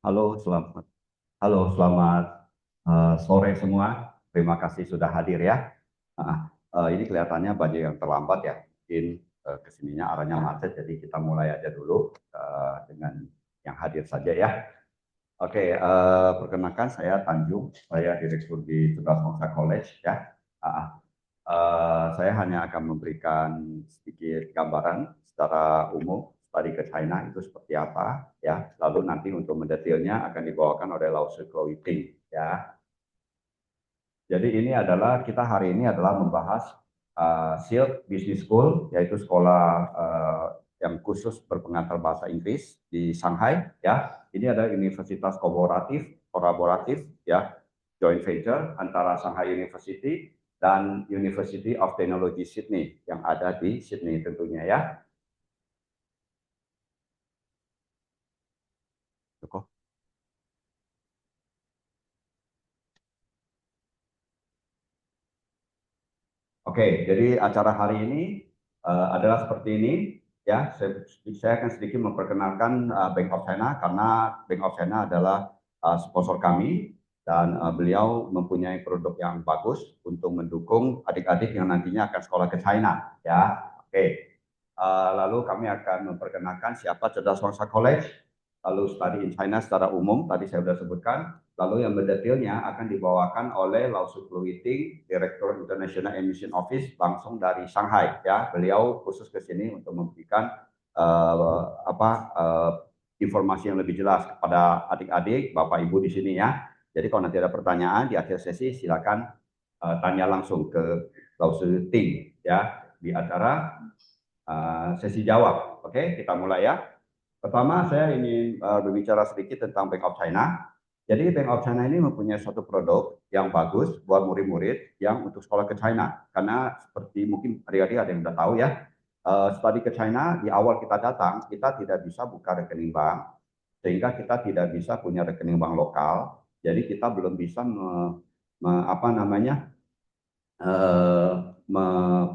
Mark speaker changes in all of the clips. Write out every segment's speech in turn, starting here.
Speaker 1: Halo, selamat sore semua. Terima kasih sudah hadir ya. Ini kelihatannya banyak yang terlambat ya. Mungkin kesininya arahnya macet, jadi kita mulai aja dulu dengan yang hadir saja ya. Oke, perkenalkan saya Tanjung, saya direktur di Cerdas Bangsa College ya. Saya hanya akan memberikan sedikit gambaran secara umum studi ke China itu seperti apa ya. Lalu nanti untuk mendetailnya akan dibawakan oleh Lau Shiklo Ting ya. Jadi ini adalah kita hari ini adalah membahas SILT Business School, yaitu sekolah yang khusus berpengantar bahasa Inggris di Shanghai ya. Ini adalah universitas kolaboratif ya, joint venture antara Shanghai University dan University of Technology Sydney yang ada di Sydney tentunya ya. Cukup. Oke, jadi acara hari ini adalah seperti ini ya. Saya akan sedikit memperkenalkan Bank of China karena Bank of China adalah sponsor kami dan beliau mempunyai produk yang bagus untuk mendukung adik-adik yang nantinya akan sekolah ke China ya. Oke. Lalu kami akan memperkenalkan siapa Cerdas Bangsa College, lalu study in China secara umum tadi saya sudah sebutkan. Lalu yang mendetailnya akan dibawakan oleh Lau Suklu Witing, Direktur International Emission Office langsung dari Shanghai. Ya, beliau khusus ke sini untuk memberikan informasi yang lebih jelas kepada adik-adik, bapak ibu di sini ya. Jadi kalau nanti ada pertanyaan di akhir sesi silakan tanya langsung ke Lau Suklu Witing ya di acara sesi jawab. Oke, kita mulai ya. Pertama, saya ingin berbicara sedikit tentang Bank of China. Jadi Bank of China ini mempunyai suatu produk yang bagus buat murid-murid yang untuk sekolah ke China. Karena seperti mungkin adik-adik ada yang sudah tahu ya, studi ke China di awal kita datang, kita tidak bisa buka rekening bank, sehingga kita tidak bisa punya rekening bank lokal. Jadi kita belum bisa apa namanya eh,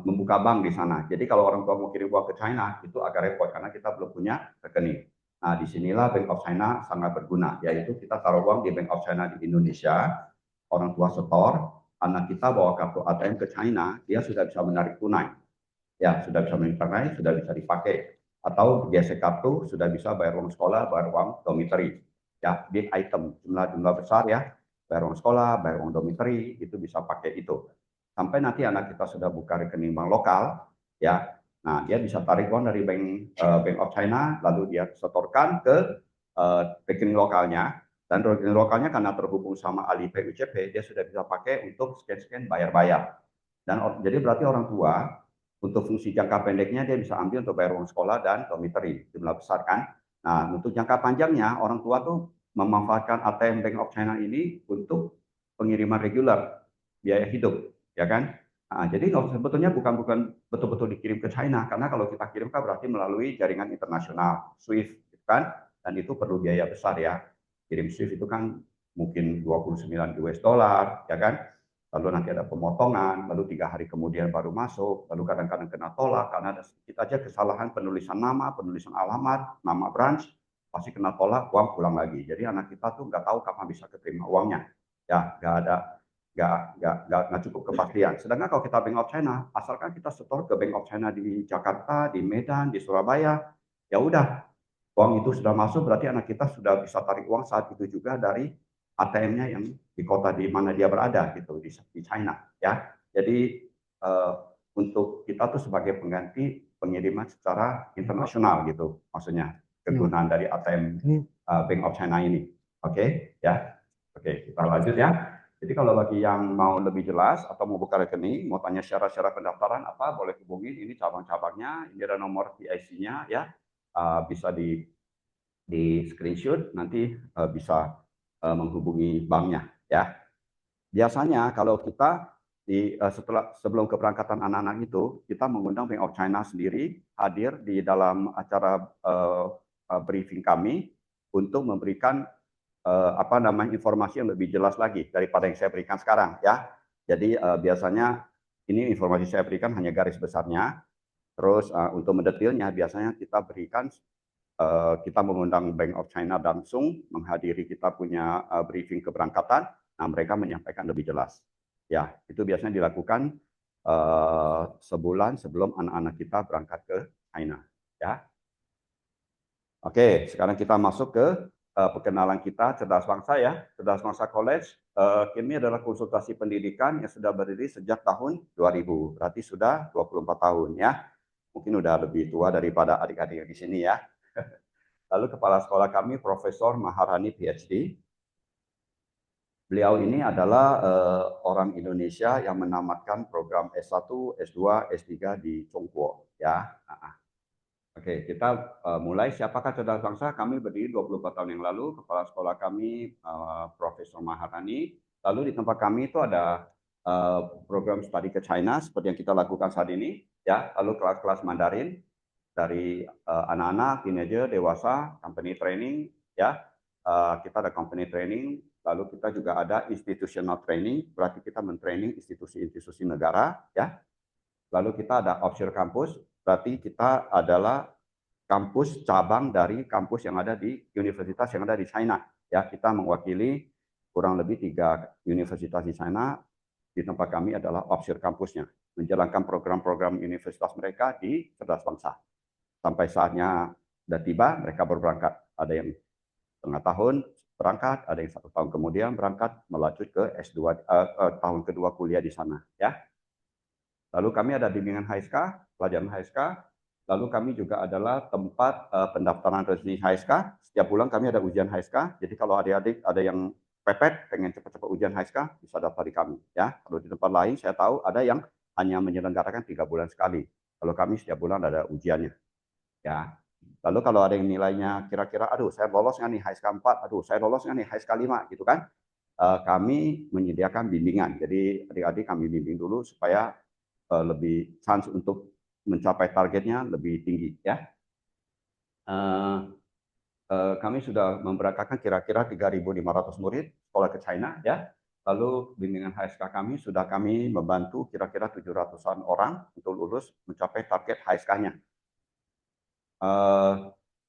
Speaker 1: membuka bank di sana. Jadi kalau orang tua mau kirim uang ke China itu agak repot karena kita belum punya rekening. Nah, disinilah Bank of China sangat berguna, yaitu kita taruh uang di Bank of China di Indonesia, orang tua setor, anak kita bawa kartu ATM ke China, dia sudah bisa menarik tunai. Ya, sudah bisa menarik tunai, sudah bisa dipakai. Atau gesek kartu, sudah bisa bayar uang sekolah, bayar uang dormitory. Ya, big item, jumlah-jumlah besar ya, bayar uang sekolah, bayar uang dormitory, itu bisa pakai itu sampai nanti anak kita sudah buka rekening bank lokal, ya, nah dia bisa tarik uang dari Bank of China, lalu dia setorkan ke rekening lokalnya, dan rekening lokalnya karena terhubung sama Alipay UCP, dia sudah bisa pakai untuk scan-scan bayar-bayar. Dan jadi berarti orang tua untuk fungsi jangka pendeknya dia bisa ambil untuk bayar uang sekolah dan dormitory, jumlah besar kan. Nah, untuk jangka panjangnya orang tua tuh memanfaatkan ATM Bank of China ini untuk pengiriman reguler biaya hidup ya kan. Nah, jadi sebetulnya bukan betul-betul dikirim ke China karena kalau kita kirim kan berarti melalui jaringan internasional SWIFT gitu kan, dan itu perlu biaya besar ya. Kirim SWIFT itu kan mungkin 29 US dollar ya kan, lalu nanti ada pemotongan, lalu 3 hari kemudian baru masuk, lalu kadang-kadang kena tolak karena ada sedikit aja kesalahan penulisan nama, penulisan alamat, nama branch, pasti kena tolak, uang pulang lagi. Jadi anak kita tuh nggak tahu kapan bisa keterima uangnya. Ya, nggak cukup kepastian. Sedangkan kalau kita Bank of China, asalkan kita setor ke Bank of China di Jakarta, di Medan, di Surabaya, ya udah uang itu sudah masuk, berarti anak kita sudah bisa tarik uang saat itu juga dari ATM-nya yang di kota di mana dia berada gitu di China ya. Jadi uh, untuk kita tuh sebagai pengganti pengiriman secara internasional gitu, maksudnya kegunaan dari ATM Bank of China ini. Oke ya, oke kita lanjut ya. Jadi kalau bagi yang mau lebih jelas atau mau buka rekening, mau tanya syarat-syarat pendaftaran apa, boleh hubungi. Ini cabang-cabangnya, ini ada nomor PIC-nya ya, bisa di screenshot, nanti bisa menghubungi banknya ya. Biasanya kalau kita setelah sebelum keberangkatan anak-anak itu, kita mengundang Bank of China sendiri hadir di dalam acara briefing kami untuk memberikan apa namanya informasi yang lebih jelas lagi daripada yang saya berikan sekarang ya. Jadi biasanya ini informasi saya berikan hanya garis besarnya. Terus untuk mendetailnya biasanya kita berikan kita mengundang Bank of China langsung menghadiri kita punya briefing keberangkatan. Nah, mereka menyampaikan lebih jelas. Ya, itu biasanya dilakukan sebulan sebelum anak-anak kita berangkat ke China. Ya, oke. Sekarang kita masuk ke perkenalan kita Cerdas Bangsa ya. Cerdas Bangsa College. Ini adalah konsultasi pendidikan yang sudah berdiri sejak tahun 2000. Berarti sudah 24 tahun ya. Mungkin udah lebih tua daripada adik-adik di sini ya. Lalu kepala sekolah kami Profesor Maharani PhD. Beliau ini adalah orang Indonesia yang menamatkan program S1, S2, S3 di Chongguo ya. Oke, kita mulai. Siapakah Cerdas Bangsa? Kami berdiri 24 tahun yang lalu. Kepala sekolah kami Profesor Maharani. Lalu di tempat kami itu ada program studi ke China seperti yang kita lakukan saat ini ya. Lalu kelas-kelas Mandarin dari anak-anak, teenager, dewasa, company training ya. Kita ada company training. Lalu kita juga ada institutional training, berarti kita mentraining institusi-institusi negara ya. Lalu kita ada offshore campus, berarti kita adalah kampus cabang dari kampus yang ada di universitas yang ada di China. Ya, kita mewakili kurang lebih 3 universitas di China. Di tempat kami adalah offshore kampusnya, menjalankan program-program universitas mereka di Cerdas Bangsa. Sampai saatnya sudah tiba, mereka berangkat. Ada yang setengah tahun berangkat, ada yang 1 tahun kemudian berangkat melanjut ke S2 tahun kedua kuliah di sana. Ya. Lalu kami ada bimbingan HSK, pelajaran HSK. Lalu kami juga adalah tempat pendaftaran resmi HSK. Setiap bulan kami ada ujian HSK. Jadi kalau adik-adik ada yang pepet, pengen cepat-cepat ujian HSK, bisa daftar di kami. Ya, kalau di tempat lain saya tahu ada yang hanya menyelenggarakan 3 bulan sekali. Kalau kami setiap bulan ada ujiannya. Ya. Lalu kalau ada yang nilainya kira-kira, aduh saya lolos nggak nih HSK 4, aduh saya lolos nggak nih HSK 5, gitu kan. Kami menyediakan bimbingan. Jadi adik-adik kami bimbing dulu supaya lebih chance untuk mencapai targetnya lebih tinggi ya. Kami sudah memberangkatkan kira-kira 3.500 murid sekolah ke China ya. Lalu bimbingan HSK kami sudah kami membantu kira-kira 700-an orang untuk lulus mencapai target HSK-nya.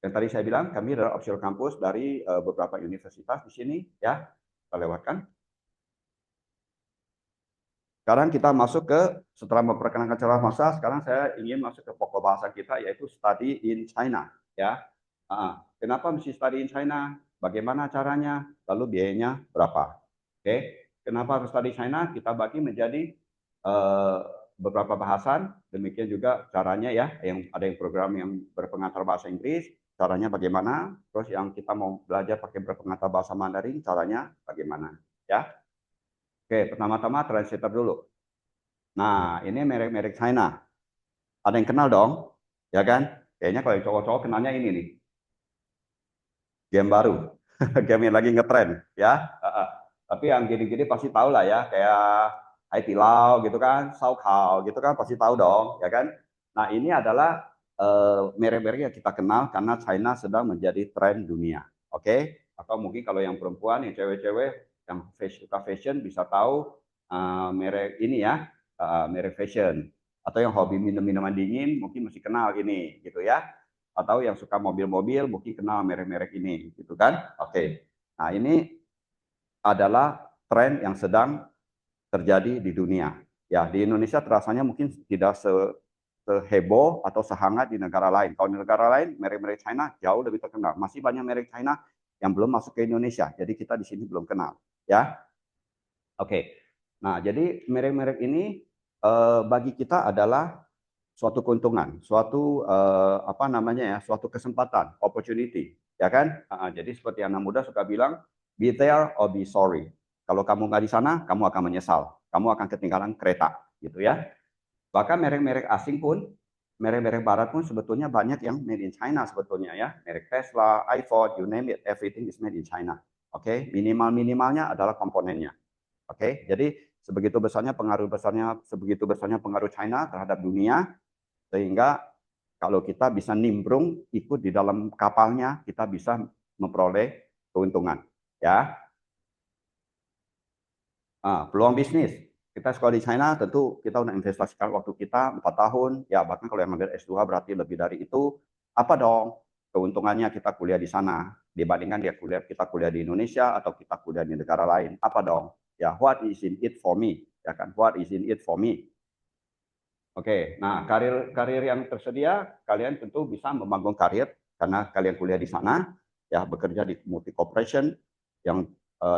Speaker 1: Yang tadi saya bilang kami adalah offshore campus dari beberapa universitas di sini ya. Kita lewatkan. Sekarang kita masuk ke, setelah memperkenalkan Cerdas Bangsa, sekarang saya ingin masuk ke pokok bahasa kita, yaitu study in China. Ya, kenapa mesti study in China? Bagaimana caranya? Lalu biayanya berapa? Oke, kenapa harus study China? Kita bagi menjadi beberapa bahasan. Demikian juga caranya ya. Ada yang program yang berpengantar bahasa Inggris, caranya bagaimana? Terus yang kita mau belajar pakai berpengantar bahasa Mandarin, caranya bagaimana? Ya. Oke, pertama-tama translator dulu. Nah, ini merek-merek China. Ada yang kenal dong? Ya kan? Kayaknya kalau yang cowok-cowok kenalnya ini nih. Game baru. Game yang lagi ngetren. Ya. Tapi yang gini-gini pasti tahu lah ya. Kayak Hai Di Lao gitu kan. Saokao gitu kan. Pasti tahu dong. Ya kan? Nah, ini adalah merek-merek yang kita kenal karena China sedang menjadi tren dunia. Oke? Atau mungkin kalau yang perempuan, yang cewek-cewek, yang suka fashion bisa tahu merek ini ya, merek fashion. Atau yang hobi minum-minuman dingin mungkin mesti kenal ini gitu ya. Atau yang suka mobil-mobil mungkin kenal merek-merek ini gitu kan. Oke. Nah, ini adalah tren yang sedang terjadi di dunia. Ya, di Indonesia terasanya mungkin tidak seheboh atau sehangat di negara lain. Kalau di negara lain merek-merek China jauh lebih terkenal. Masih banyak merek China yang belum masuk ke Indonesia. Jadi kita di sini belum kenal, ya. Oke. Nah, jadi merek-merek ini bagi kita adalah suatu keuntungan, suatu apa namanya ya, suatu kesempatan, opportunity, ya kan? Jadi seperti anak muda suka bilang, be there or be sorry. Kalau kamu nggak di sana, kamu akan menyesal. Kamu akan ketinggalan kereta, gitu ya. Bahkan merek-merek asing pun, merek-merek barat pun sebetulnya banyak yang made in China sebetulnya ya. Merek Tesla, iPhone, you name it, everything is made in China. Oke, minimal-minimalnya adalah komponennya. Oke, jadi sebegitu besarnya pengaruh China terhadap dunia, sehingga kalau kita bisa nimbrung ikut di dalam kapalnya, kita bisa memperoleh keuntungan. Ya, peluang bisnis. Kita sekolah di China, tentu kita udah investasikan waktu kita 4 tahun, ya bahkan kalau yang ambil S2 berarti lebih dari itu. Apa dong? keuntungannya kita kuliah di sana dibandingkan kita kuliah di Indonesia atau kita kuliah di negara lain? Apa dong? Ya, what is in it for me? Ya kan, what is in it for me? Oke, nah karir yang tersedia, kalian tentu bisa membangun karir karena kalian kuliah di sana, ya bekerja di multi corporation yang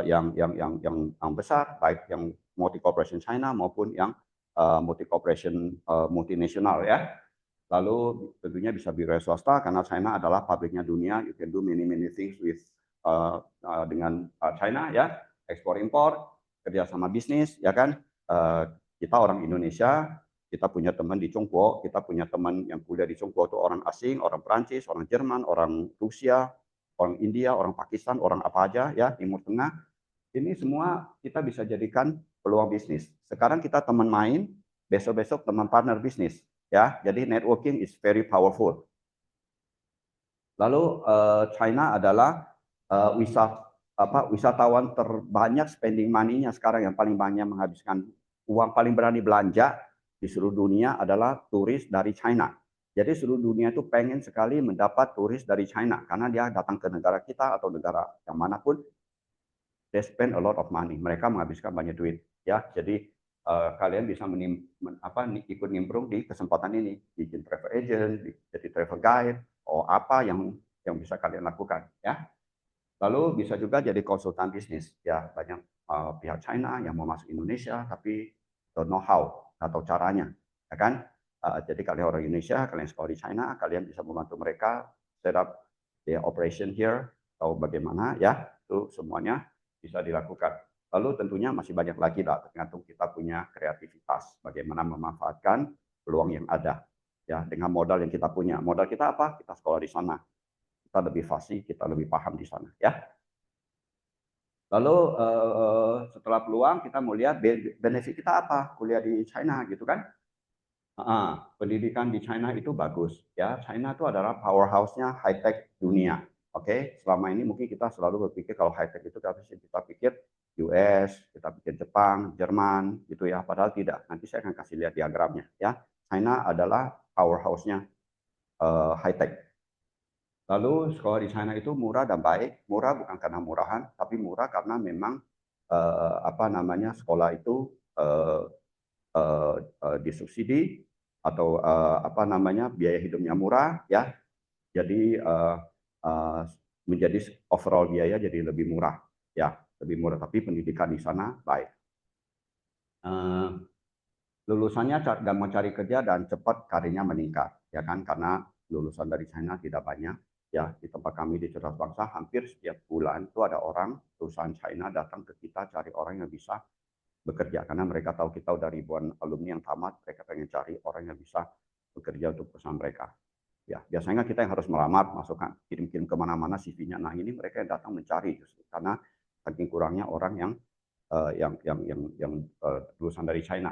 Speaker 1: yang besar, baik yang multi corporation China maupun yang multi corporation multinasional ya. Lalu tentunya bisa wira swasta karena China adalah pabriknya dunia. You can do many things with dengan China ya, ekspor impor, kerjasama bisnis ya kan. Kita orang Indonesia, kita punya teman di Chongguo, kita punya teman yang kuliah di Chongguo itu orang asing, orang Perancis, orang Jerman, orang Rusia, orang India, orang Pakistan, orang apa aja ya, Timur Tengah. Ini semua kita bisa jadikan peluang bisnis. Sekarang kita teman main, besok-besok teman partner bisnis ya. Jadi networking is very powerful. Lalu China adalah wisatawan terbanyak spending money-nya sekarang, yang paling banyak menghabiskan uang, paling berani belanja di seluruh dunia adalah turis dari China. Jadi seluruh dunia itu pengen sekali mendapat turis dari China karena dia datang ke negara kita atau negara yang manapun, they spend a lot of money. Mereka menghabiskan banyak duit ya. Jadi kalian bisa ikut nimbrung di kesempatan ini, bikin travel agent, jadi travel guide, atau apa yang bisa kalian lakukan ya. Lalu bisa juga jadi konsultan bisnis ya, banyak pihak China yang mau masuk Indonesia tapi don't know how atau caranya ya kan. Jadi kalian orang Indonesia, kalian sekolah di China, kalian bisa membantu mereka set up the operation here atau bagaimana ya, itu semuanya bisa dilakukan. Lalu tentunya masih banyak lagi lah, tergantung kita punya kreativitas, bagaimana memanfaatkan peluang yang ada ya dengan modal yang kita punya. Modal kita apa? Kita sekolah di sana, kita lebih fasih, kita lebih paham di sana ya. Lalu setelah peluang kita mau lihat benefit kita apa kuliah di China gitu kan. Pendidikan di China itu bagus ya. China itu adalah powerhouse-nya high tech dunia. Oke, selama ini mungkin kita selalu berpikir kalau high tech itu kita pikir US, kita pikir Jepang, Jerman gitu ya. Padahal tidak. Nanti saya akan kasih lihat diagramnya ya. China adalah powerhouse-nya high tech. Lalu sekolah di China itu murah dan baik. Murah bukan karena murahan, tapi murah karena memang sekolah itu disubsidi atau biaya hidupnya murah ya. Jadi menjadi overall biaya jadi lebih murah ya, lebih murah. Tapi pendidikan di sana baik. Lulusannya gampang cari kerja dan cepat karirnya meningkat ya kan, karena lulusan dari China tidak banyak ya. Di tempat kami di Cerdas Bangsa hampir setiap bulan itu ada orang lulusan China datang ke kita cari orang yang bisa bekerja karena mereka tahu kita udah ribuan alumni yang tamat, mereka pengen cari orang yang bisa bekerja untuk perusahaan mereka ya. Biasanya kita yang harus melamar, masukkan kirim-kirim kemana-mana CV-nya. Nah ini mereka yang datang mencari justru karena saking kurangnya orang yang lulusan dari China.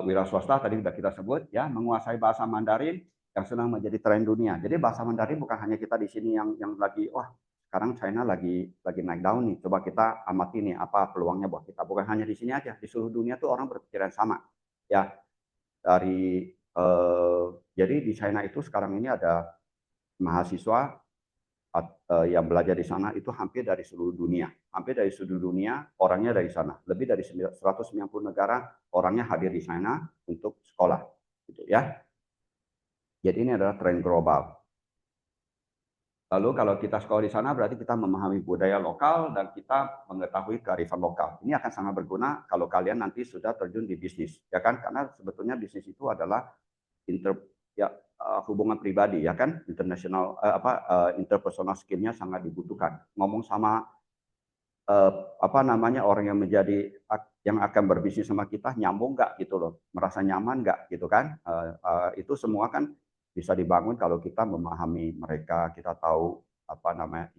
Speaker 1: Wira swasta tadi sudah kita sebut ya, menguasai bahasa Mandarin yang sedang menjadi tren dunia. Jadi bahasa Mandarin bukan hanya kita di sini yang lagi sekarang China lagi naik daun nih. Coba kita amati nih apa peluangnya buat kita. Bukan hanya di sini aja, di seluruh dunia tuh orang berpikiran sama. Ya, jadi di China itu sekarang ini ada mahasiswa yang belajar di sana itu hampir dari seluruh dunia. Hampir dari seluruh dunia orangnya dari sana. Lebih dari 190 negara orangnya hadir di sana untuk sekolah. Gitu ya. Jadi ini adalah tren global. Lalu kalau kita sekolah di sana berarti kita memahami budaya lokal dan kita mengetahui kearifan lokal. Ini akan sangat berguna kalau kalian nanti sudah terjun di bisnis, ya kan? Karena sebetulnya bisnis itu adalah hubungan pribadi ya kan, interpersonal skill-nya sangat dibutuhkan. Ngomong sama orang yang akan berbisnis sama kita nyambung nggak gitu loh, merasa nyaman nggak gitu kan. Itu semua kan bisa dibangun kalau kita memahami mereka, kita tahu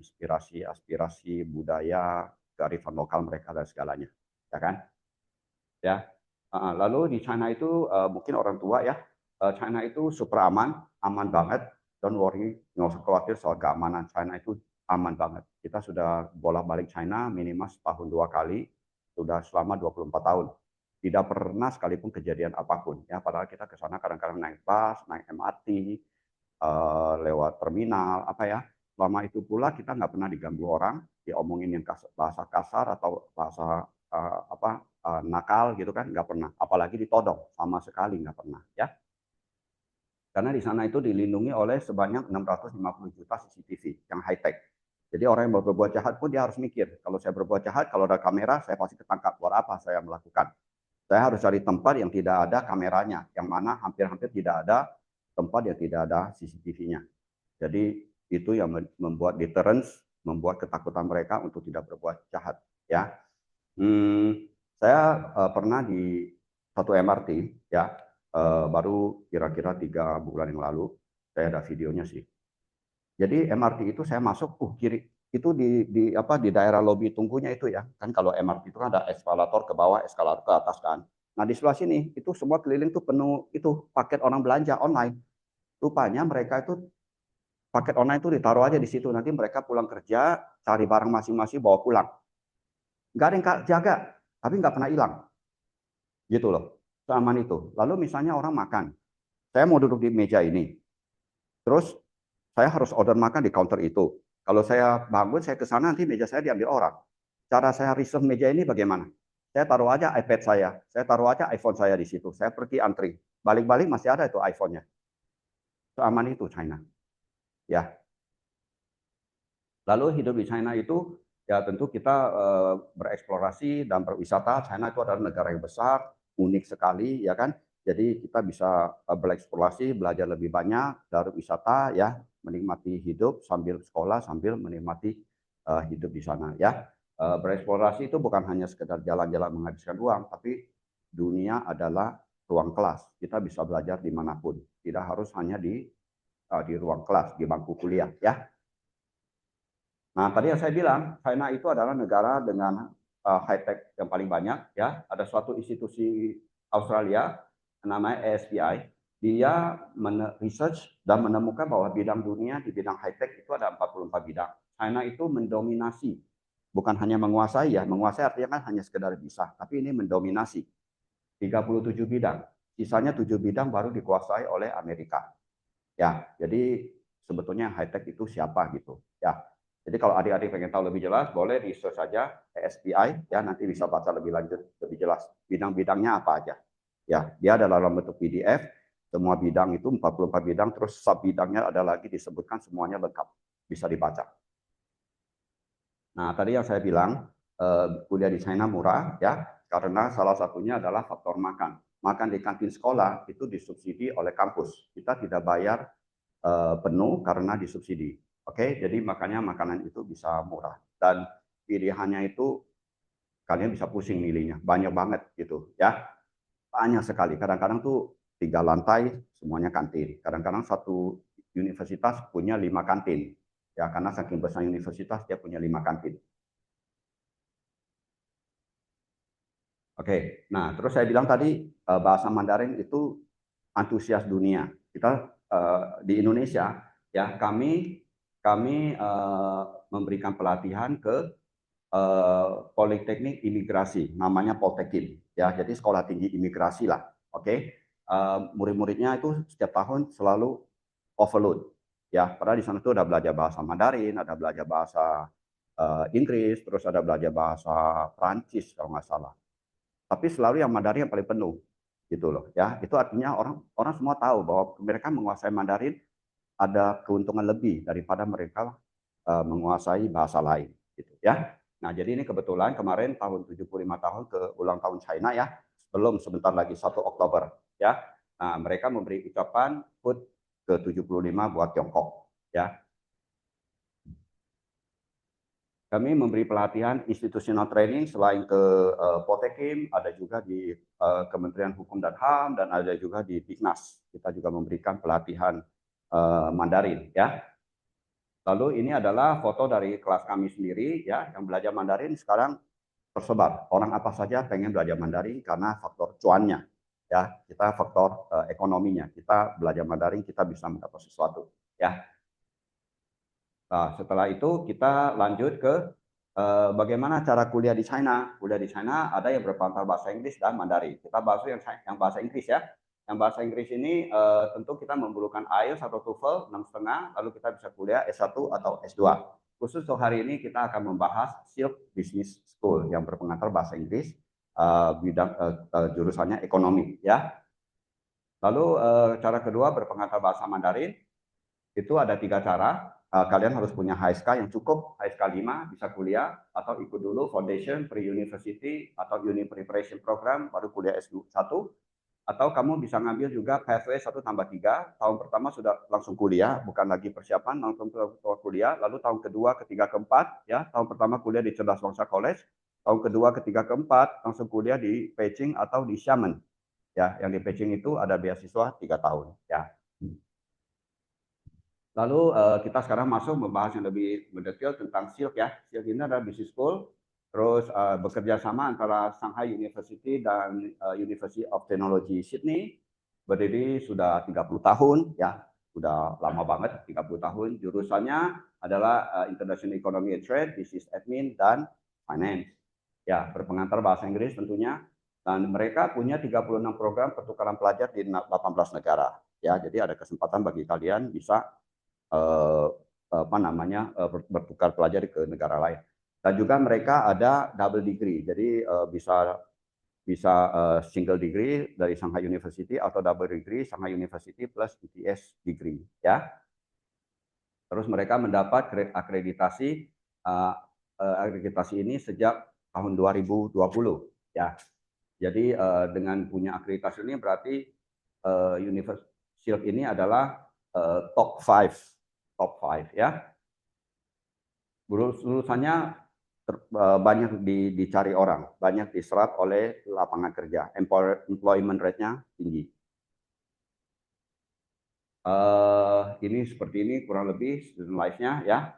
Speaker 1: inspirasi, aspirasi, budaya, kearifan lokal mereka dan segalanya, ya kan? Ya. Lalu di China itu mungkin orang tua ya, China itu super aman banget. Don't worry, nggak usah khawatir soal keamanan. China itu aman banget. Kita sudah bolak-balik China minimal setahun 2 kali, sudah selama 24 tahun. Tidak pernah sekalipun kejadian apapun. Ya, padahal kita ke sana kadang-kadang naik bus, naik MRT, lewat terminal, apa ya. Selama itu pula kita nggak pernah diganggu orang, diomongin yang bahasa kasar atau bahasa nakal gitu kan, nggak pernah. Apalagi ditodong, sama sekali nggak pernah ya. Karena di sana itu dilindungi oleh sebanyak 650 juta CCTV yang high tech. Jadi orang yang berbuat jahat pun dia harus mikir, kalau saya berbuat jahat, kalau ada kamera, saya pasti ketangkap. Buat apa saya melakukan? Saya harus cari tempat yang tidak ada kameranya, yang mana hampir-hampir tidak ada tempat yang tidak ada CCTV-nya. Jadi itu yang membuat deterrence, membuat ketakutan mereka untuk tidak berbuat jahat. Ya, saya pernah di satu MRT, ya, baru kira-kira 3 bulan yang lalu. Saya ada videonya sih. Jadi MRT itu saya masuk, kiri itu di daerah lobi tunggunya itu ya. Kan kalau MRT itu kan ada eskalator ke bawah, eskalator ke atas kan. Nah di sebelah sini itu semua keliling tuh penuh itu paket orang belanja online. Rupanya mereka itu paket online itu ditaruh aja di situ. Nanti mereka pulang kerja, cari barang masing-masing, bawa pulang. Nggak ada yang jaga, tapi nggak pernah hilang. Gitu loh, seaman itu. Lalu misalnya orang makan, saya mau duduk di meja ini, terus saya harus order makan di counter itu. Kalau saya bangun, saya ke sana, nanti meja saya diambil orang. Cara saya reserve meja ini bagaimana? Saya taruh aja iPad saya taruh aja iPhone saya di situ. Saya pergi antri, balik-balik masih ada itu iPhone-nya. Seaman itu China. Ya. Lalu hidup di China itu ya tentu kita bereksplorasi dan berwisata. China itu adalah negara yang besar, unik sekali ya kan. Jadi kita bisa bereksplorasi, belajar lebih banyak dari wisata ya, menikmati hidup sambil sekolah, sambil menikmati hidup di sana ya. Bereksplorasi itu bukan hanya sekedar jalan-jalan menghabiskan uang, tapi dunia adalah ruang kelas. Kita bisa belajar dimanapun, tidak harus hanya di ruang kelas, di bangku kuliah ya. Nah, tadi yang saya bilang, China itu adalah negara dengan high tech yang paling banyak ya. Ada suatu institusi Australia namanya ASPI, dia research dan menemukan bahwa bidang dunia di bidang high tech itu ada 44 bidang. China itu mendominasi, bukan hanya menguasai ya, menguasai artinya kan hanya sekedar bisa, tapi ini mendominasi 37 bidang. Sisanya 7 bidang baru dikuasai oleh Amerika. Ya, jadi sebetulnya high tech itu siapa gitu ya. Jadi kalau adik-adik pengen tahu lebih jelas, boleh di search saja ASPI ya, nanti bisa baca lebih lanjut, lebih jelas bidang-bidangnya apa aja. Ya, dia adalah dalam bentuk PDF, semua bidang itu 44 bidang, terus sub bidangnya ada lagi disebutkan semuanya lengkap, bisa dibaca. Nah, tadi yang saya bilang kuliah di China murah ya, karena salah satunya adalah faktor makan. Makan di kantin sekolah itu disubsidi oleh kampus. Kita tidak bayar penuh karena disubsidi. Oke, jadi makanya makanan itu bisa murah. Dan pilihannya itu kalian bisa pusing milihnya, banyak banget gitu ya. Banyak sekali. Kadang-kadang tuh 3 lantai semuanya kantin. Kadang-kadang satu universitas punya 5 kantin. Ya, karena saking besar universitas dia punya 5 kantin. Oke, nah terus saya bilang tadi bahasa Mandarin itu antusias dunia. Kita di Indonesia ya kami memberikan pelatihan ke Politeknik Imigrasi, namanya Poltekin ya. Jadi sekolah tinggi imigrasi lah. Oke, murid-muridnya itu setiap tahun selalu overload ya. Padahal di sana tuh ada belajar bahasa Mandarin, ada belajar bahasa Inggris, terus ada belajar bahasa Prancis kalau nggak salah. Tapi selalu yang Mandarin yang paling penuh gitu loh ya. Itu artinya orang semua tahu bahwa mereka menguasai Mandarin ada keuntungan lebih daripada mereka menguasai bahasa lain gitu ya. Nah, jadi ini kebetulan kemarin tahun 75 tahun ke ulang tahun China ya. Belum sebentar lagi 1 Oktober ya. Nah, mereka memberi ucapan HUT ke-75 buat Tiongkok ya. Kami memberi pelatihan institutional training selain ke Poltekim, ada juga di Kementerian Hukum dan HAM, dan ada juga di Dignas. Kita juga memberikan pelatihan Mandarin ya. Lalu ini adalah foto dari kelas kami sendiri ya, yang belajar Mandarin sekarang tersebar. Orang apa saja pengen belajar Mandarin karena faktor cuannya ya. Kita faktor ekonominya. Kita belajar Mandarin kita bisa mendapat sesuatu ya. Nah, setelah itu kita lanjut ke bagaimana cara kuliah di China. Kuliah di China ada yang berpantau bahasa Inggris dan Mandarin. Kita bahas yang bahasa Inggris ya. Yang bahasa Inggris ini tentu kita memerlukan IELTS atau TOEFL 6,5, lalu kita bisa kuliah S1 atau S2. Khusus untuk hari ini kita akan membahas Silk Business School yang berpengantar bahasa Inggris, bidang jurusannya ekonomi ya. Lalu cara kedua berpengantar bahasa Mandarin, itu ada 3 cara. Kalian harus punya HSK yang cukup, HSK 5, bisa kuliah, atau ikut dulu Foundation, Pre-University, atau Uni Preparation Program, baru kuliah S1. Atau kamu bisa ngambil juga Pathway 1+3, tahun pertama sudah langsung kuliah, bukan lagi persiapan, langsung kuliah, lalu tahun kedua, ketiga, keempat, ya, tahun pertama kuliah di Cerdas Wangsa College, tahun kedua, ketiga, keempat, langsung kuliah di Peking atau di Xiamen. Ya, yang di Peking itu ada beasiswa 3 tahun, ya. Lalu kita sekarang masuk membahas yang lebih mendetail tentang Silk ya. Silk ini adalah business school, terus bekerja sama antara Shanghai University dan University of Technology Sydney. Berdiri sudah 30 tahun ya, sudah lama banget 30 tahun. Jurusannya adalah International Economy and Trade, Business Admin dan Finance. Ya, berpengantar bahasa Inggris tentunya. Dan mereka punya 36 program pertukaran pelajar di 18 negara. Ya, jadi ada kesempatan bagi kalian bisa bertukar pelajar ke negara lain. Dan juga mereka ada double degree, jadi bisa single degree dari Shanghai University atau double degree Shanghai University plus ETS degree, ya. Terus mereka mendapat akreditasi ini sejak tahun 2020, ya. Jadi dengan punya akreditasi ini berarti Silk ini adalah top 5 ya. Lulusannya banyak dicari orang, banyak diserap oleh lapangan kerja, employment rate-nya tinggi. Ini seperti ini kurang lebih student life-nya ya.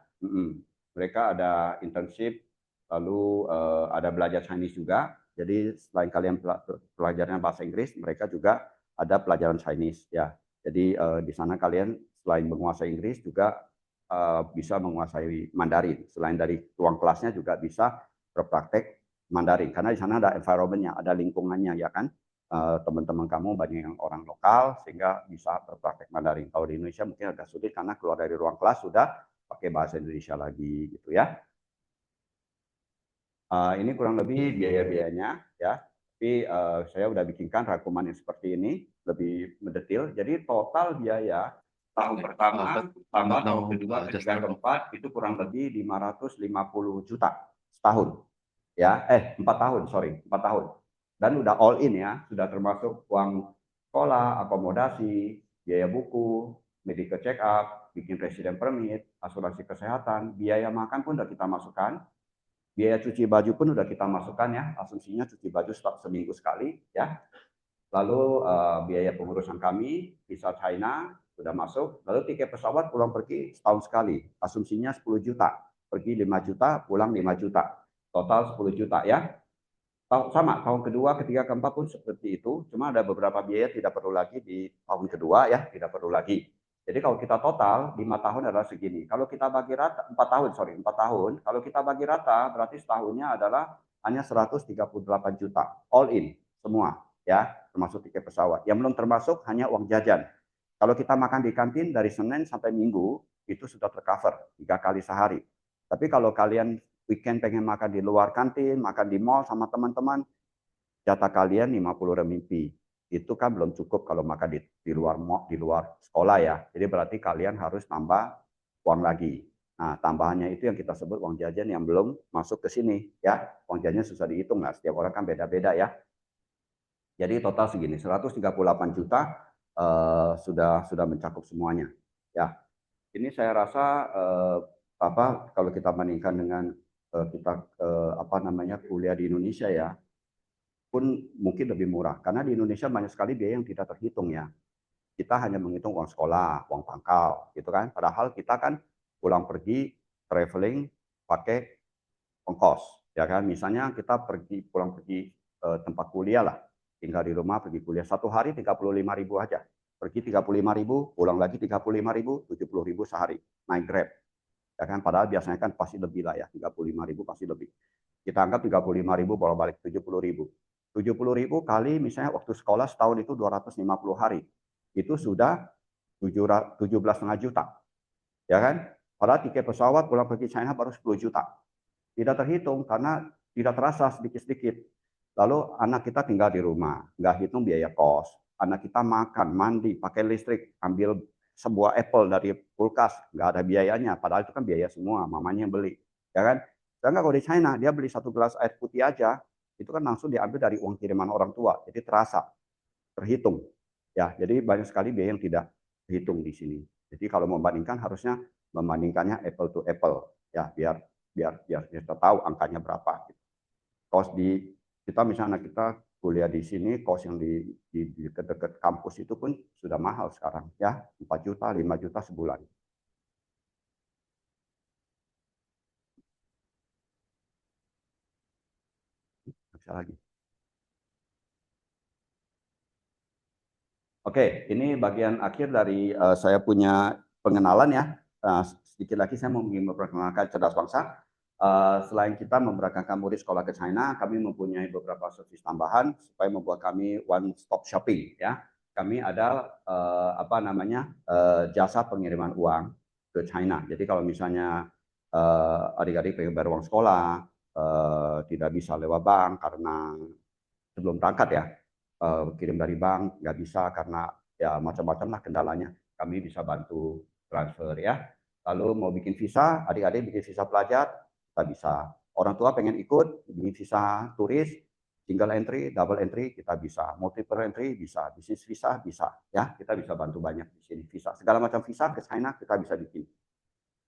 Speaker 1: Mereka ada internship, lalu ada belajar Chinese juga. Jadi selain kalian pelajaran bahasa Inggris, mereka juga ada pelajaran Chinese ya. Jadi di sana kalian selain menguasai Inggris juga bisa menguasai Mandarin. Selain dari ruang kelasnya juga bisa berpraktek Mandarin. Karena di sana ada environment-nya, ada lingkungannya ya kan. Teman-teman kamu banyak yang orang lokal sehingga bisa berpraktek Mandarin. Kalau di Indonesia mungkin agak sulit karena keluar dari ruang kelas sudah pakai bahasa Indonesia lagi gitu ya. Ini kurang lebih biaya-biayanya ya. Tapi saya udah bikinkan rangkuman yang seperti ini lebih mendetail. Jadi total biaya tahun pertama tambah tahun kedua, ketiga, keempat itu kurang lebih 550 juta setahun. Ya, 4 tahun, sorry, 4 tahun. Dan udah all in ya, sudah termasuk uang sekolah, akomodasi, biaya buku, medical check up, bikin resident permit, asuransi kesehatan, biaya makan pun udah kita masukkan, biaya cuci baju pun udah kita masukkan ya, asumsinya cuci baju seminggu sekali ya. Lalu biaya pengurusan kami, visa China sudah masuk, lalu tiket pesawat pulang pergi setahun sekali, asumsinya 10 juta, pergi 5 juta, pulang 5 juta, total 10 juta ya. Sama, tahun kedua, ketiga, keempat pun seperti itu, cuma ada beberapa biaya tidak perlu lagi di tahun kedua ya, tidak perlu lagi. Jadi kalau kita total 5 tahun adalah segini. Kalau kita bagi rata 4 tahun, sorry, 4 tahun. Kalau kita bagi rata berarti setahunnya adalah hanya 138 juta all in semua ya, termasuk tiket pesawat. Yang belum termasuk hanya uang jajan. Kalau kita makan di kantin dari Senin sampai Minggu itu sudah tercover 3 kali sehari. Tapi kalau kalian weekend pengen makan di luar kantin, makan di mall sama teman-teman, jatah kalian 50 renminbi. Itu kan belum cukup kalau makan di luar sekolah ya. Jadi berarti kalian harus tambah uang lagi. Nah, tambahannya itu yang kita sebut uang jajan yang belum masuk ke sini ya. Uang jajannya susah dihitung lah, setiap orang kan beda-beda ya. Jadi total segini, 138 juta sudah mencakup semuanya. Ya, ini saya rasa kalau kita bandingkan dengan kita kuliah di Indonesia ya, pun mungkin lebih murah. Karena di Indonesia banyak sekali biaya yang tidak terhitung ya. Kita hanya menghitung uang sekolah, uang pangkal, gitu kan. Padahal kita kan pulang pergi, traveling, pakai ongkos, ya kan. Misalnya kita pulang pergi tempat kuliah lah, tinggal di rumah pergi kuliah 1 hari 35.000 aja. Pergi 35.000, pulang lagi 35.000, 70.000 sehari. Naik Grab. Ya kan, padahal biasanya kan pasti lebih lah ya, 35.000 pasti lebih. Kita anggap 35.000 bolak-balik 70.000. 70.000 kali misalnya waktu sekolah setahun itu 250 hari. Itu sudah 17,5 juta. Ya kan? Padahal tiket pesawat pulang pergi China baru 10 juta. Tidak terhitung karena tidak terasa sedikit-sedikit. Lalu anak kita tinggal di rumah, nggak hitung biaya kos. Anak kita makan, mandi, pakai listrik, ambil sebuah apple dari kulkas, nggak ada biayanya. Padahal itu kan biaya semua, mamanya yang beli. Ya kan? Sedangkan kalau di China, dia beli 1 gelas air putih aja, itu kan langsung diambil dari uang kiriman orang tua. Jadi terasa, terhitung. Ya, jadi banyak sekali biaya yang tidak terhitung di sini. Jadi kalau membandingkan harusnya membandingkannya apple to apple, ya biar kita tahu angkanya berapa. Kos di kita misalnya anak kita kuliah di sini, kos yang di dekat-dekat kampus itu pun sudah mahal sekarang, ya 4 juta, 5 juta sebulan. Bisa lagi. Oke, ini bagian akhir dari saya punya pengenalan ya. Sedikit lagi saya mau memperkenalkan Cerdas Bangsa. Selain kita memberangkatkan murid sekolah ke China, kami mempunyai beberapa service tambahan supaya membuat kami one stop shopping ya. Kami ada apa namanya jasa pengiriman uang ke China. Jadi kalau misalnya adik-adik pengen bayar uang sekolah tidak bisa lewat bank karena sebelum berangkat ya, kirim dari bank nggak bisa karena ya macam-macam lah kendalanya. Kami bisa bantu transfer ya. Lalu mau bikin visa, adik-adik bikin visa pelajar, kita bisa. Orang tua pengen ikut bikin visa turis, single entry, double entry, kita bisa. Multiple entry bisa, bisnis visa bisa, ya kita bisa bantu banyak di sini visa. Segala macam visa ke China kita bisa bikin.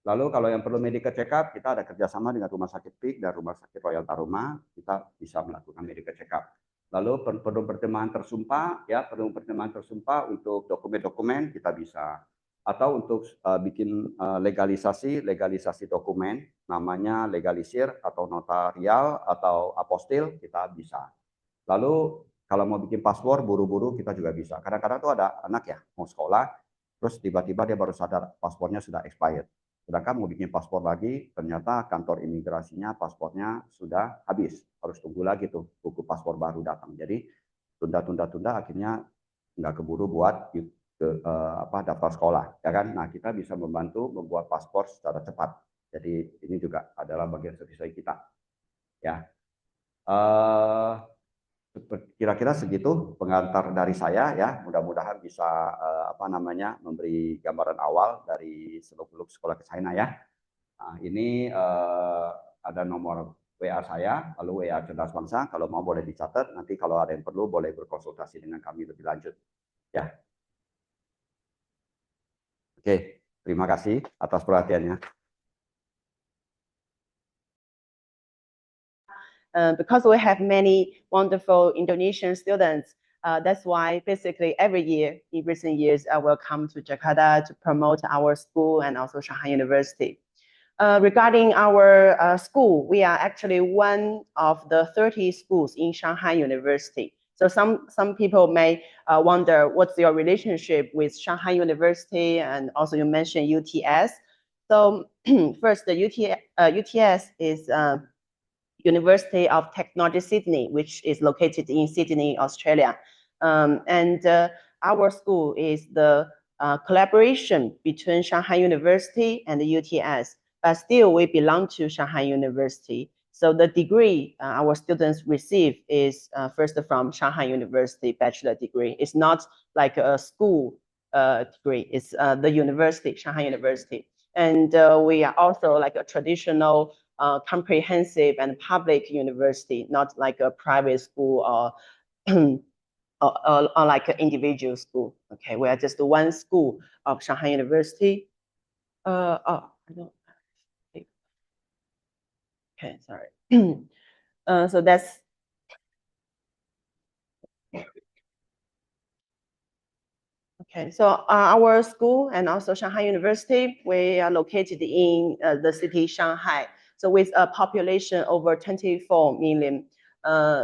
Speaker 1: Lalu kalau yang perlu medical check up, kita ada kerjasama dengan Rumah Sakit PIK dan Rumah Sakit Royal Taruma, kita bisa melakukan medical check up. Lalu perlu pertemuan tersumpah, ya perlu pertemuan tersumpah untuk dokumen-dokumen kita bisa. Atau untuk bikin legalisasi dokumen, namanya legalisir atau notarial atau apostil, kita bisa. Lalu kalau mau bikin paspor buru-buru kita juga bisa. Kadang-kadang tuh ada anak ya mau sekolah, terus tiba-tiba dia baru sadar paspornya sudah expired. Sedangkan mau bikin paspor lagi, ternyata kantor imigrasinya paspornya sudah habis. Harus tunggu lagi tuh buku paspor baru datang. Jadi tunda-tunda akhirnya nggak keburu buat daftar sekolah. Ya kan? Nah kita bisa membantu membuat paspor secara cepat. Jadi ini juga adalah bagian service kita. Ya. Kira-kira segitu pengantar dari saya ya. Mudah-mudahan bisa apa namanya memberi gambaran awal dari seluk-beluk sekolah ke China ya. Nah, ini ada nomor WA saya, lalu WA Cerdas Bangsa. Kalau mau boleh dicatat. Nanti kalau ada yang perlu boleh berkonsultasi dengan kami lebih lanjut. Ya, oke. Terima kasih atas perhatiannya.
Speaker 2: Because we have many wonderful Indonesian students, that's why basically every year in recent years, I will come to Jakarta to promote our school and also Shanghai University. Regarding our school, we are actually one of the 30 schools in Shanghai University. So some people may wonder what's your relationship with Shanghai University, and also you mentioned UTS. So first, the UTS is University of Technology Sydney, which is located in Sydney, Australia. And our school is the collaboration between Shanghai University and the UTS, but still we belong to Shanghai University. So the degree our students receive is first from Shanghai University bachelor degree. It's not like a school degree, it's the university, Shanghai University. And we are also like a traditional comprehensive and public university, not like a private school or like an individual school. Okay, we are just one school of Shanghai University. I don't. Okay, sorry. So that's. Okay, so our school and also Shanghai University, we are located in the city Shanghai. So with a population over 24 million,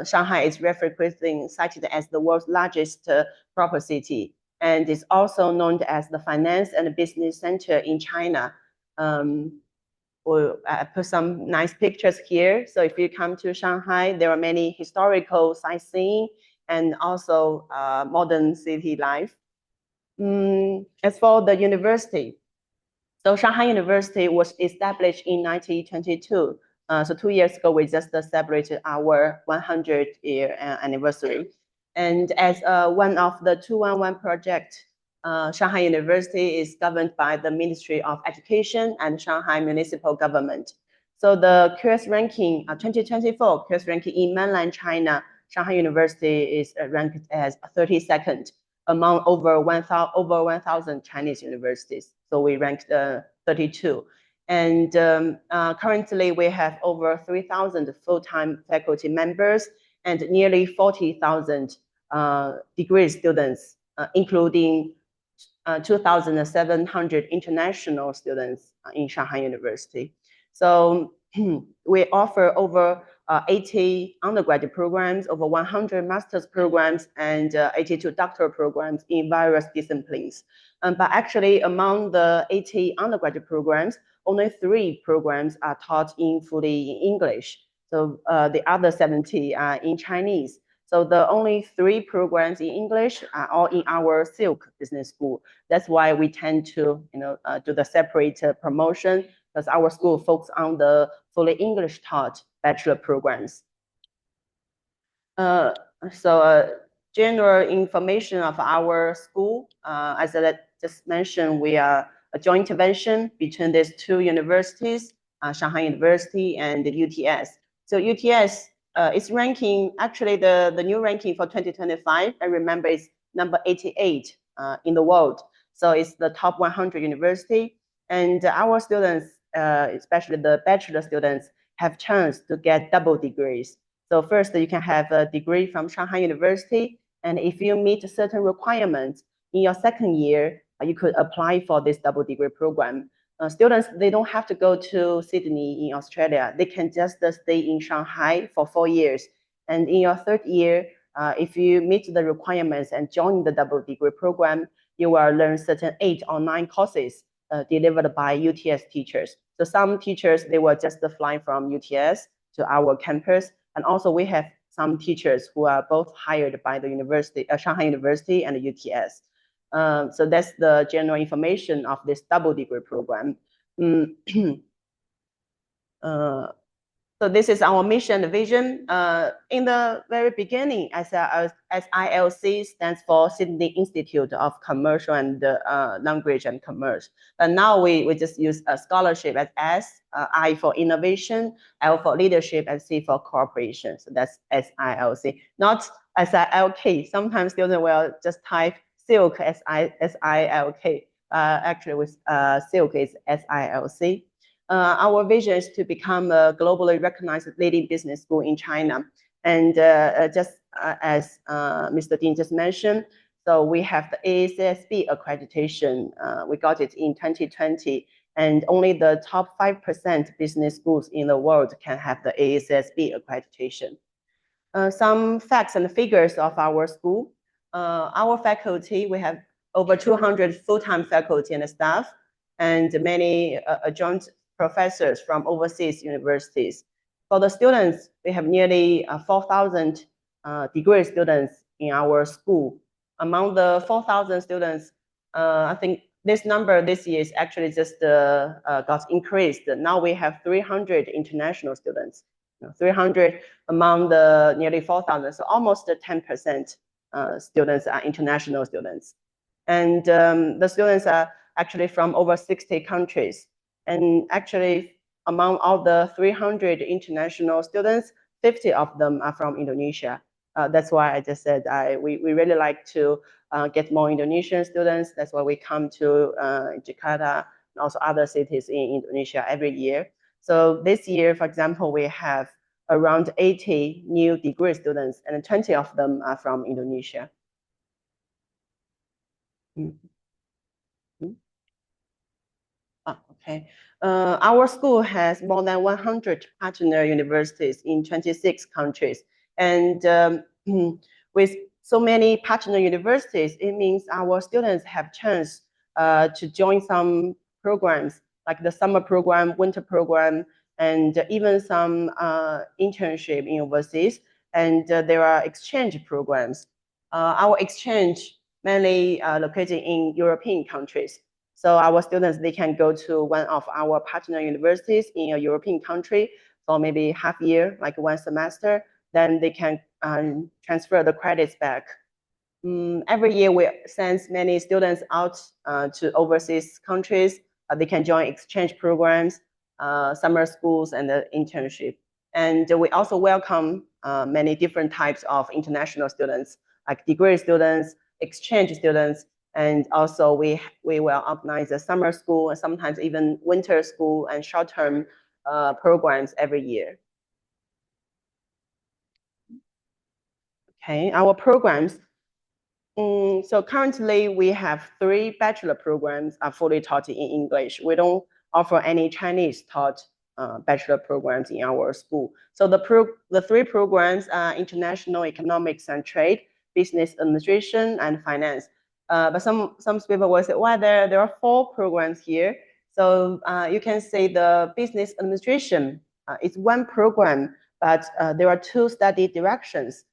Speaker 2: Shanghai is frequently cited as the world's largest proper city, and is also known as the finance and business center in China. I put some nice pictures here. So if you come to Shanghai, there are many historical sightseeing and also modern city life. As for the university, so Shanghai University was established in 1922. So 2 years ago, we just celebrated our 100th year anniversary. And as one of the 211 project, Shanghai University is governed by the Ministry of Education and Shanghai Municipal Government. So the QS ranking, 2024 QS ranking in mainland China, Shanghai University is ranked as 32nd among over 1,000 Chinese universities. So we ranked 32. And currently we have over 3,000 full-time faculty members and nearly 40,000 degree students, including 2,700 international students in Shanghai University. So we offer over 80 undergraduate programs, over 100 master's programs, and 82 doctoral programs in various disciplines. But actually, among the 80 undergraduate programs, only 3 programs are taught in fully English. So the other 70 are in Chinese. So the only 3 programs in English are all in our Silk Business School. That's why we tend to, do the separate promotion, because our school focuses on the fully English taught bachelor programs. General information of our school, as I just mentioned, we are a joint venture between these 2 universities, Shanghai University and the UTS. So UTS is ranking, actually the new ranking for 2025, I remember it's number 88 in the world. So it's the top 100 university. And our students, especially the bachelor students, have chance to get double degrees. So first, you can have a degree from Shanghai University, and if you meet certain requirements in your second year, you could apply for this double degree program. Students, they don't have to go to Sydney in Australia. They can just stay in Shanghai for 4 years. And in your third year, if you meet the requirements and join the double degree program, you will learn certain 8 or 9 courses delivered by UTS teachers. So some teachers, they will just fly from UTS to our campus. And also we have some teachers who are both hired by the university, Shanghai University and UTS. So that's the general information of this double degree program. So this is our mission and vision. In the very beginning, SILC stands for Sydney Institute of Commercial and Language and Commerce. But now we just use a scholarship as S, I for innovation, L for leadership, and C for cooperation. So that's SILC, not SILK. Sometimes students will just type Silk, SILK. Actually, with Silk is SILC. Our vision is to become a globally recognized leading business school in China. And just as Mr. Ding just mentioned, so we have the AACSB accreditation. We got it in 2020, and only the top 5% business schools in the world can have the AACSB accreditation. Some facts and figures of our school. Our faculty, we have over 200 full-time faculty and staff, and many adjunct professors from overseas universities. For the students, we have nearly 4,000 degree students in our school. Among the 4,000 students, I think this number this year is actually just got increased. Now we have 300 international students, 300 among the nearly 4,000, so almost 10% students are international students. And the students are actually from over 60 countries. And actually, among all the 300 international students, 50 of them are from Indonesia. That's why I just said we really like to get more Indonesian students. That's why we come to Jakarta and also other cities in Indonesia every year. So this year, for example, we have around 80 new degree students, and 20 of them are from Indonesia. Okay. Our school has more than 100 partner universities in 26 countries. And with so many partner universities, it means our students have chance to join some programs like the summer program, winter program, and even some internship in overseas. And there are exchange programs. Our exchange mainly located in European countries. So our students, they can go to one of our partner universities in a European country for maybe half year, like one semester. Then they can transfer the credits back. Every year we send many students out to overseas countries. They can join exchange programs, summer schools, and the internship. And we also welcome many different types of international students, like degree students, exchange students, and also we will organize a summer school and sometimes even winter school and short-term programs every year. Okay, our programs. So currently we have 3 bachelor programs are fully taught in English. We don't offer any Chinese taught bachelor programs in our school. So the 3 programs are International Economics and Trade, Business Administration, and Finance. But some people will say, well, there are 4 programs here. So you can say the Business Administration is one program, but there are 2 study directions.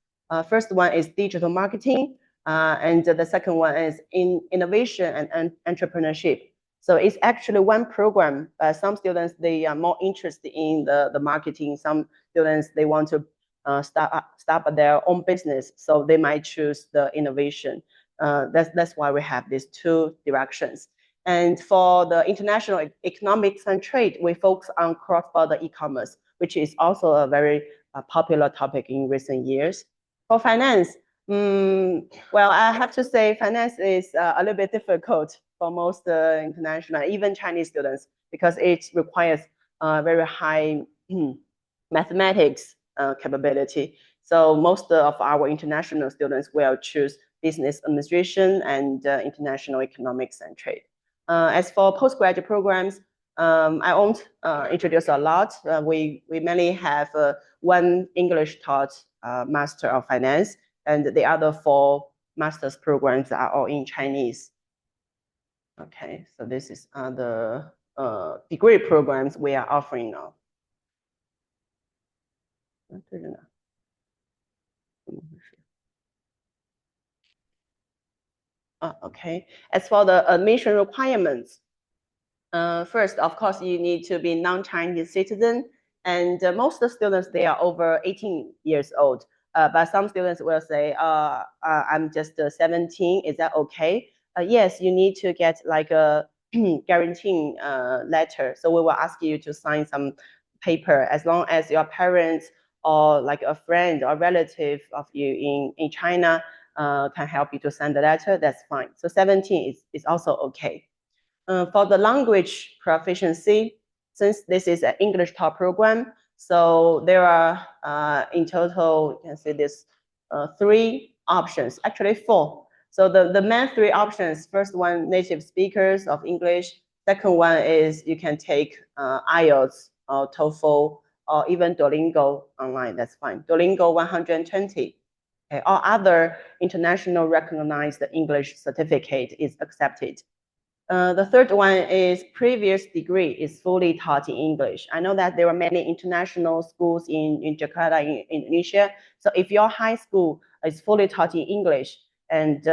Speaker 2: First one is digital marketing. And the second one is in innovation and entrepreneurship. So it's actually one program. Some students, they are more interested in the marketing. Some students, they want to start their own business. So they might choose the innovation. That's why we have these 2 directions. And for the international economics and trade, we focus on cross-border e-commerce, which is also a very popular topic in recent years. For finance, well, I have to say finance is a little bit difficult for most international, even Chinese students, because it requires very high mathematics capability. So most of our international students will choose business administration and international economics and trade. As for postgraduate programs, I won't introduce a lot. We mainly have 1 English taught Master of Finance, and the other 4 master's programs are all in Chinese. Okay, so this is the degree programs we are offering now. Okay, as for the admission requirements, first, of course, you need to be non-Chinese citizen, and most of the students, they are over 18 years old. But some students will say, I'm just 17, is that okay? Yes, you need to get like a guaranteeing letter. So we will ask you to sign some paper as long as your parents or like a friend or relative of you in China can help you to send the letter, that's fine. So 17 is also okay. For the language proficiency, since this is an English taught program, so there are in total, you can see this 3 options, actually 4. So the main 3 options, first one, native speakers of English. Second one is you can take IELTS or TOEFL or even Duolingo online, that's fine. Duolingo 120. Okay, all other international recognized English certificate is accepted. The third one is previous degree is fully taught in English. I know that there are many international schools in Jakarta, in Indonesia. So if your high school is fully taught in English, and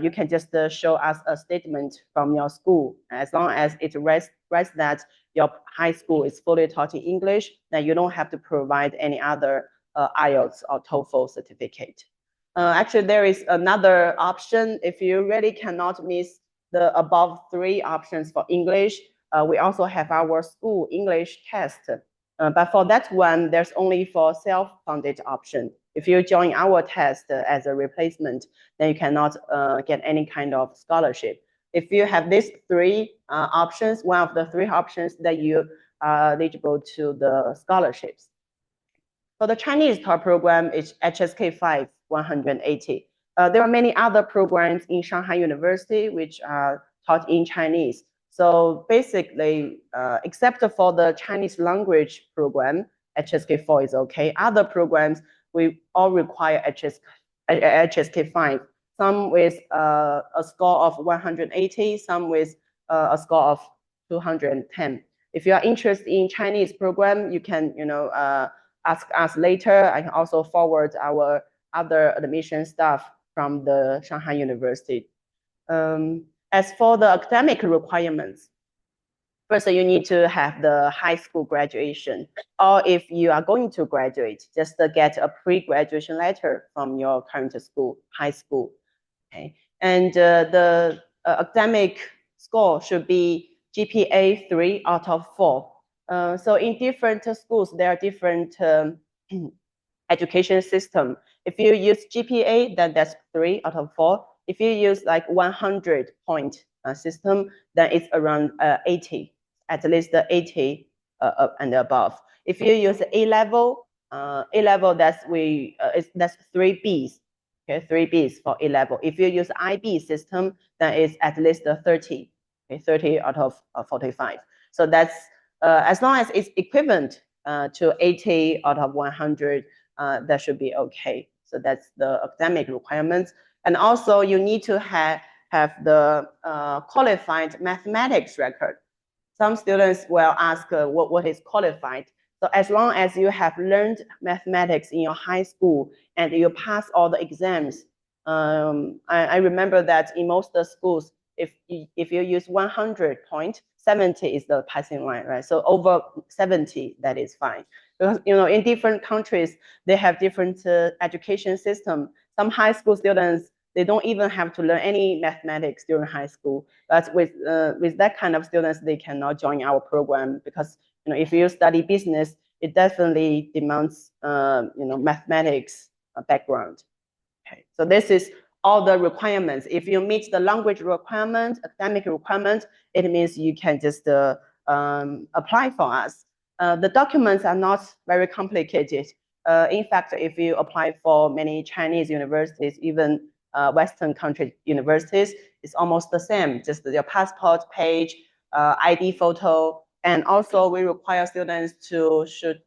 Speaker 2: you can just show us a statement from your school, as long as it writes that your high school is fully taught in English, then you don't have to provide any other IELTS or TOEFL certificate. Actually, there is another option. If you really cannot miss the above 3 options for English, we also have our school English test. But for that one, there's only for self-funded option. If you join our test as a replacement, then you cannot get any kind of scholarship. If you have these 3 options, one of the 3 options, that you are eligible to the scholarships. For the Chinese taught program, it's HSK 5 180. There are many other programs in Shanghai University which are taught in Chinese. So basically, except for the Chinese language program, HSK 4 is okay. Other programs, we all require HSK 5. Some with a score of 180, some with a score of 210. If you are interested in Chinese program, you can, ask us later. I can also forward our other admission staff from the Shanghai University. As for the academic requirements, first, you need to have the high school graduation, or if you are going to graduate, just get a pre-graduation letter from your current school, high school. Okay, and the academic score should be GPA 3 out of 4. So in different schools, there are different education system. If you use GPA, then that's 3 out of 4. If you use like 100 point system, then it's around 80, at least 80 and above. If you use A level, that's 3 Bs. Okay, 3 Bs for A level. If you use IB system, then it's at least 30. Okay, 30 out of 45. So that's as long as it's equivalent to 80 out of 100, that should be okay. So that's the academic requirements. And also you need to have the qualified mathematics record. Some students will ask what is qualified. So as long as you have learned mathematics in your high school and you pass all the exams, I remember that in most of the schools, if you use 100 point, 70 is the passing line, right? So over 70, that is fine. Because, in different countries, they have different education system. Some high school students, they don't even have to learn any mathematics during high school. But with that kind of students, they cannot join our program because, if you study business, it definitely demands, mathematics background. Okay, so this is all the requirements. If you meet the language requirement, academic requirement, it means you can just apply for us. The documents are not very complicated. In fact, if you apply for many Chinese universities, even Western country universities, it's almost the same, just your passport page, ID photo, and also we require students to shoot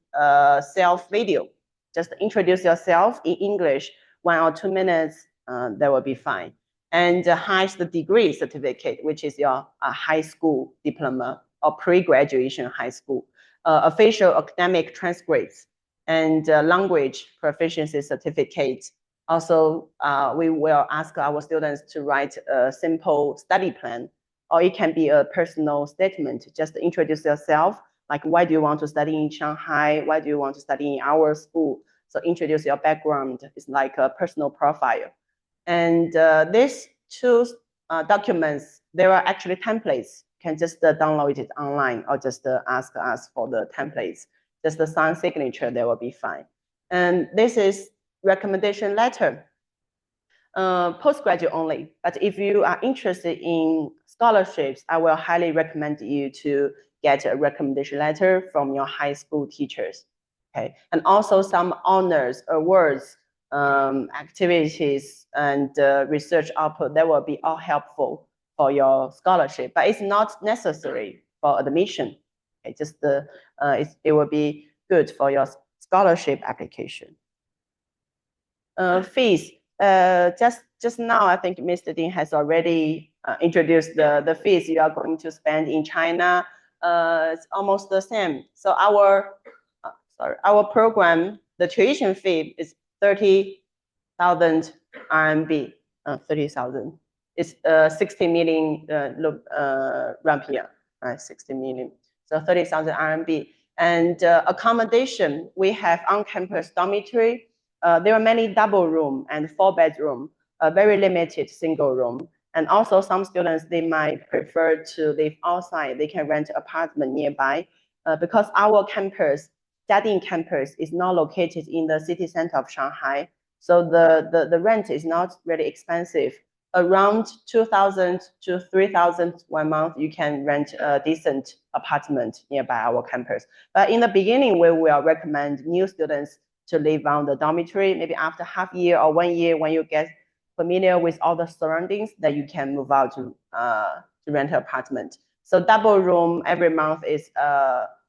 Speaker 2: self video. Just introduce yourself in English, 1 or 2 minutes, that will be fine. And highest degree certificate, which is your high school diploma or pre-graduation high school, official academic transcripts, and language proficiency certificates. Also, we will ask our students to write a simple study plan, or it can be a personal statement. Just introduce yourself, like why do you want to study in Shanghai? Why do you want to study in our school? So introduce your background. It's like a personal profile. And these two documents, there are actually templates. You can just download it online or just ask us for the templates. Just the sign signature, that will be fine. And this is recommendation letter, postgraduate only. But if you are interested in scholarships, I will highly recommend you to get a recommendation letter from your high school teachers. Okay, and also some honors, awards, activities, and research output, that will be all helpful for your scholarship, but it's not necessary for admission. Okay, just it will be good for your scholarship application. Fees. Just now, I think Mr. Ding has already introduced the fees you are going to spend in China. It's almost the same. So our program, the tuition fee is 30,000 RMB. 30,000. It's 60 million rupiah, right? 60 million. So 30,000 RMB. And accommodation, we have on-campus dormitory. There are many double room and 4-bedroom, very limited single room. And also some students, they might prefer to live outside. They can rent an apartment nearby because our campus, Jiading campus, is not located in the city center of Shanghai. So the rent is not really expensive. Around 2,000 to 3,000 1 month, you can rent a decent apartment nearby our campus. But in the beginning, we will recommend new students to live on the dormitory. Maybe after half year or 1 year, when you get familiar with all the surroundings, that you can move out to rent an apartment. So double room every month is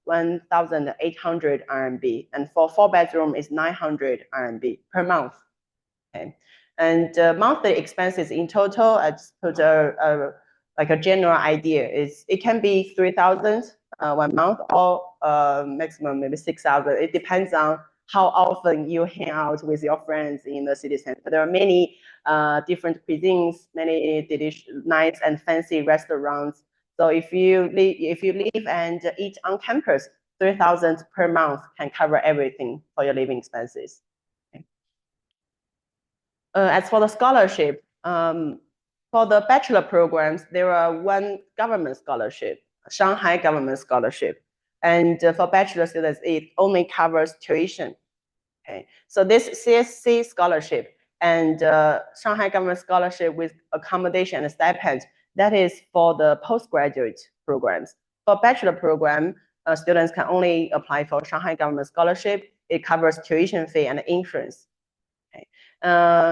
Speaker 2: 1,800 RMB, and for 4-bedroom is 900 RMB per month. Okay, and monthly expenses in total, I just put a like a general idea is it can be 3,000 1 month or maximum maybe 6,000. It depends on how often you hang out with your friends in the city center. There are many different cuisines, many nice and fancy restaurants. So if you live and eat on campus, 3,000 per month can cover everything for your living expenses. Okay. As for the scholarship, for the bachelor programs, there are one government scholarship, Shanghai government scholarship. And for bachelor students, it only covers tuition. Okay, so this CSC scholarship and Shanghai government scholarship with accommodation and stipend, that is for the postgraduate programs. For bachelor program, students can only apply for Shanghai government scholarship. It covers tuition fee and insurance. Okay.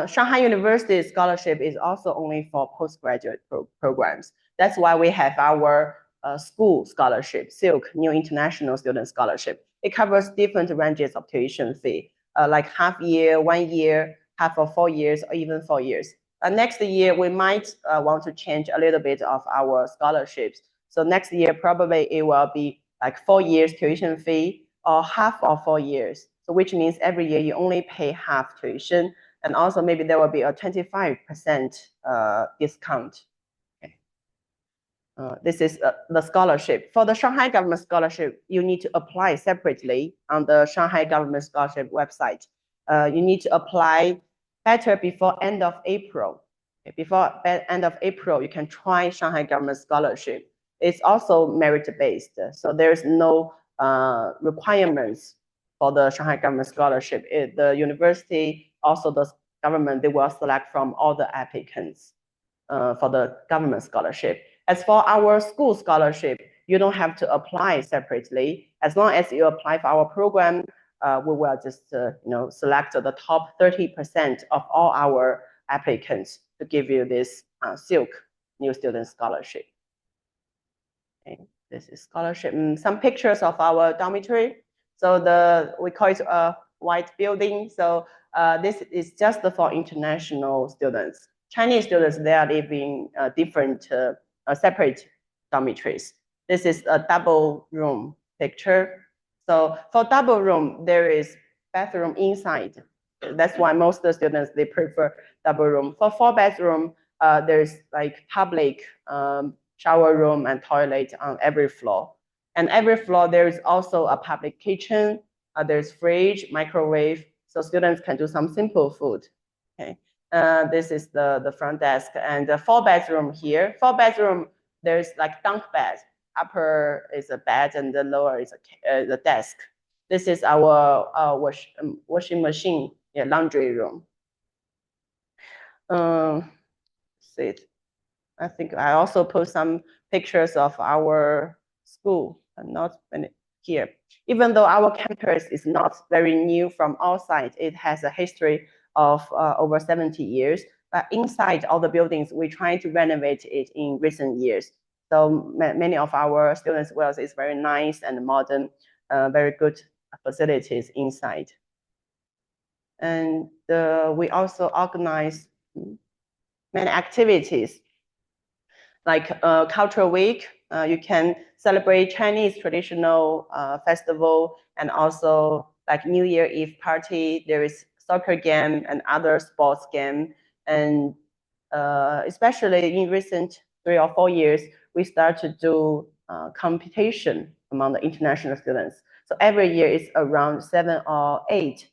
Speaker 2: Shanghai University scholarship is also only for postgraduate programs. That's why we have our school scholarship, Silk, New International Student Scholarship. It covers different ranges of tuition fee, like half year, 1 year, half of 4 years, or even 4 years. Next year, we might want to change a little bit of our scholarships. So next year, probably it will be like 4 years tuition fee or half of 4 years. So which means every year you only pay half tuition, and also maybe there will be a 25% discount. Okay. This is the scholarship. For the Shanghai government scholarship, you need to apply separately on the Shanghai government scholarship website. You need to apply better before end of April. Okay. Before end of April, you can try Shanghai government scholarship. It's also merit-based, so there's no requirements for the Shanghai government scholarship. The university, also the government, they will select from all the applicants for the government scholarship. As for our school scholarship, you don't have to apply separately. As long as you apply for our program, we will just select the top 30% of all our applicants to give you this Silk New Student Scholarship. Okay. This is scholarship. Some pictures of our dormitory. So we call it a white building. So this is just for international students. Chinese students, they are living different separate dormitories. This is a double room picture. So for double room, there is bathroom inside. That's why most of the students, they prefer double room. For 4 bedroom, there's like public shower room and toilet on every floor. And every floor, there is also a public kitchen. There's fridge, microwave, so students can do some simple food. Okay. This is the front desk, and the 4 bedroom here. 4 bedroom, there's like bunk bed. Upper is a bed, and the lower is the desk. This is our washing machine, laundry room. I think I also put some pictures of our school, and not here. Even though our campus is not very new from outside, it has a history of over 70 years. But inside all the buildings, we try to renovate it in recent years. So many of our students' wells is very nice and modern, very good facilities inside. And we also organize many activities like Cultural Week. You can celebrate Chinese traditional festival, and also like New Year Eve party. There is soccer game and other sports game. And especially in recent 3 or 4 years, we start to do competition among the international students. So every year it's around 7 or 8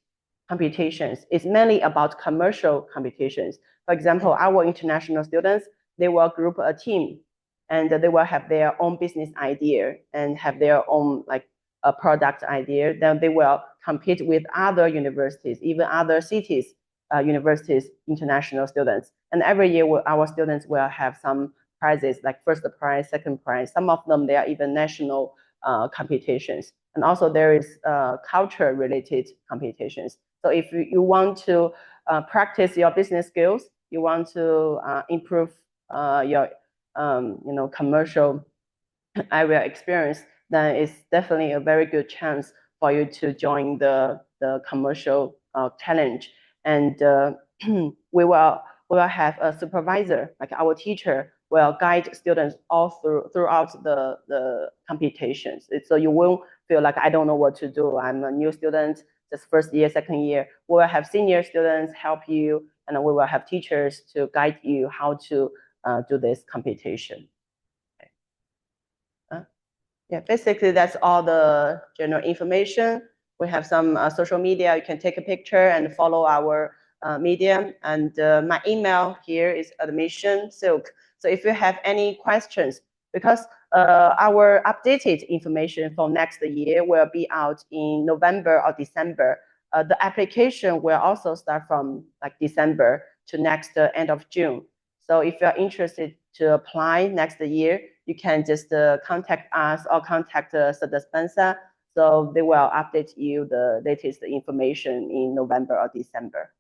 Speaker 2: competitions. It's mainly about commercial competitions. For example, our international students, they will group a team, and they will have their own business idea and have their own like a product idea. Then they will compete with other universities, even other cities, universities, international students. And every year our students will have some prizes, like first prize, second prize. Some of them, they are even national competitions. And also there is culture related competitions. So if you want to practice your business skills, you want to improve your commercial area experience, then it's definitely a very good chance for you to join the commercial challenge. And we will have a supervisor, like our teacher will guide students all throughout the computations. So you won't feel like I don't know what to do. I'm a new student, just first year, second year. We will have senior students help you, and we will have teachers to guide you how to do this computation. Okay. Yeah, basically that's all the general information. We have some social media. You can take a picture and follow our medium. And my email here is admissionsilk. So if you have any questions, because our updated information for next year will be out in November or December. The application will also start from like December to next end of June. So if you're interested to apply next year, you can just contact us or contact Sada Spencer. So they will update you the latest information in November or December.